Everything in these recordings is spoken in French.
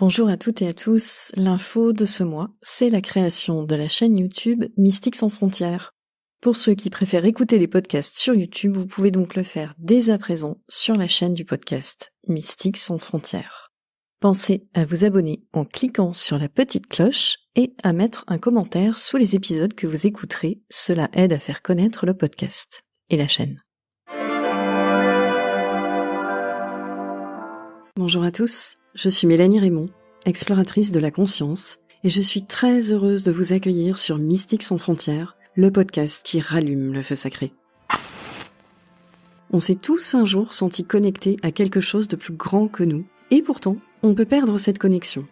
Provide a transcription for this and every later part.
Bonjour à toutes et à tous, l'info de ce mois, c'est la création de la chaîne YouTube Mystiques sans frontières. Pour ceux qui préfèrent écouter les podcasts sur YouTube, vous pouvez donc le faire dès à présent sur la chaîne du podcast Mystiques sans frontières. Pensez à vous abonner en cliquant sur la petite cloche et à mettre un commentaire sous les épisodes que vous écouterez, cela aide à faire connaître le podcast et la chaîne. Bonjour à tous, je suis Mélanie Raymond, exploratrice de la conscience, et je suis très heureuse de vous accueillir sur Mystiques sans frontières, le podcast qui rallume le feu sacré. On s'est tous un jour sentis connectés à quelque chose de plus grand que nous, et pourtant, on peut perdre cette connexion.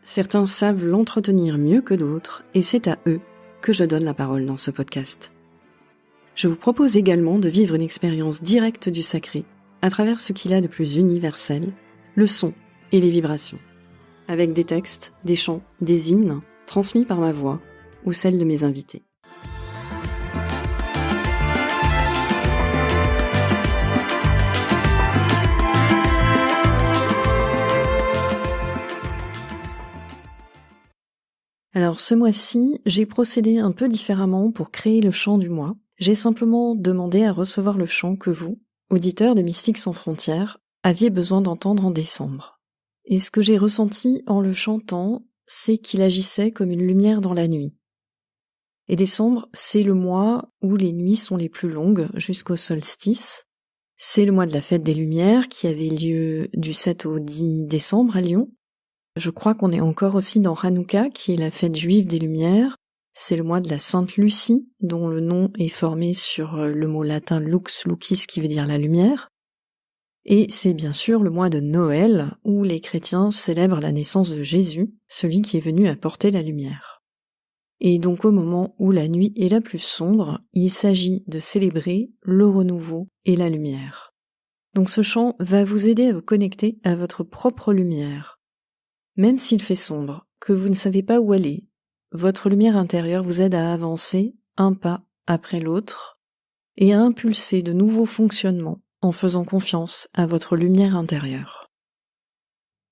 Certains savent l'entretenir mieux que d'autres, et c'est à eux que je donne la parole dans ce podcast. Je vous propose également de vivre une expérience directe du sacré, à travers ce qu'il a de plus universel, le son et les vibrations, avec des textes, des chants, des hymnes, transmis par ma voix ou celle de mes invités. Alors ce mois-ci, j'ai procédé un peu différemment pour créer le chant du mois. J'ai simplement demandé à recevoir le chant que vous, auditeurs de Mystiques sans frontières, aviez besoin d'entendre en décembre. Et ce que j'ai ressenti en le chantant, c'est qu'il agissait comme une lumière dans la nuit. Et décembre, c'est le mois où les nuits sont les plus longues jusqu'au solstice. C'est le mois de la fête des Lumières qui avait lieu du 7 au 10 décembre à Lyon. Je crois qu'on est encore aussi dans Hanouka, qui est la fête juive des Lumières. C'est le mois de la Sainte Lucie, dont le nom est formé sur le mot latin lux lucis qui veut dire la lumière. Et c'est bien sûr le mois de Noël, où les chrétiens célèbrent la naissance de Jésus, celui qui est venu apporter la lumière. Et donc au moment où la nuit est la plus sombre, il s'agit de célébrer le renouveau et la lumière. Donc ce chant va vous aider à vous connecter à votre propre lumière. Même s'il fait sombre, que vous ne savez pas où aller, votre lumière intérieure vous aide à avancer un pas après l'autre et à impulser de nouveaux fonctionnements en faisant confiance à votre lumière intérieure.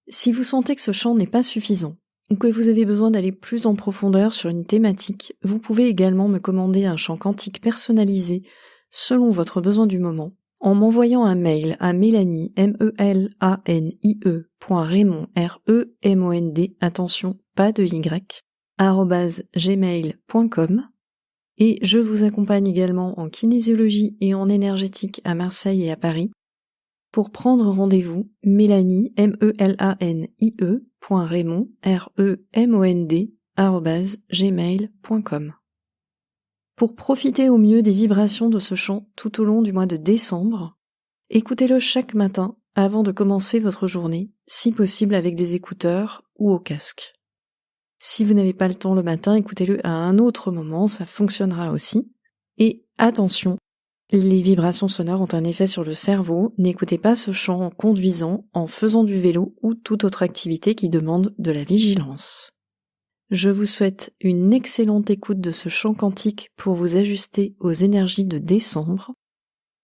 Si vous sentez que ce chant n'est pas suffisant, ou que vous avez besoin d'aller plus en profondeur sur une thématique, vous pouvez également me commander un chant quantique personnalisé selon votre besoin du moment, en m'envoyant un mail à Mélanie, melanie.raymond, R-E-M-O-N-D, attention, pas de Y, @gmail.com. Et je vous accompagne également en kinésiologie et en énergétique à Marseille et à Paris. Pour prendre rendez-vous, Mélanie, melanie.raymond, R-E-M-O-N-D, @gmail.com. Pour profiter au mieux des vibrations de ce chant tout au long du mois de décembre, écoutez-le chaque matin avant de commencer votre journée, si possible avec des écouteurs ou au casque. Si vous n'avez pas le temps le matin, écoutez-le à un autre moment, ça fonctionnera aussi. Et attention, les vibrations sonores ont un effet sur le cerveau, n'écoutez pas ce chant en conduisant, en faisant du vélo ou toute autre activité qui demande de la vigilance. Je vous souhaite une excellente écoute de ce chant quantique pour vous ajuster aux énergies de décembre,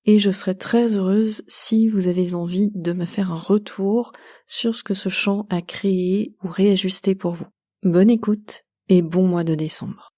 et je serai très heureuse si vous avez envie de me faire un retour sur ce que ce chant a créé ou réajusté pour vous. Bonne écoute et bon mois de décembre.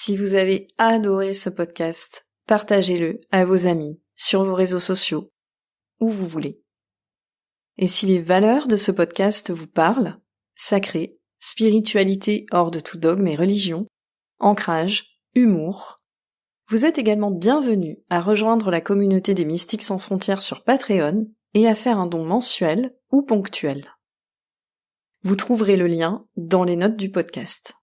Si vous avez adoré ce podcast, partagez-le à vos amis, sur vos réseaux sociaux, où vous voulez. Et si les valeurs de ce podcast vous parlent, sacré, spiritualité hors de tout dogme et religion, ancrage, humour, vous êtes également bienvenus à rejoindre la communauté des Mystiques sans frontières sur Patreon et à faire un don mensuel ou ponctuel. Vous trouverez le lien dans les notes du podcast.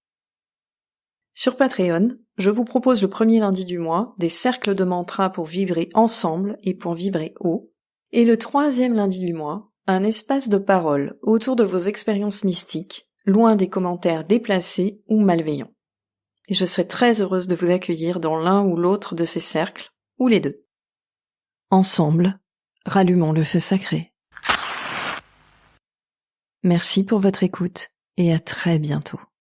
Sur Patreon, je vous propose le premier lundi du mois des cercles de mantras pour vibrer ensemble et pour vibrer haut, et le troisième lundi du mois, un espace de parole autour de vos expériences mystiques, loin des commentaires déplacés ou malveillants. Et je serai très heureuse de vous accueillir dans l'un ou l'autre de ces cercles, ou les deux. Ensemble, rallumons le feu sacré. Merci pour votre écoute et à très bientôt.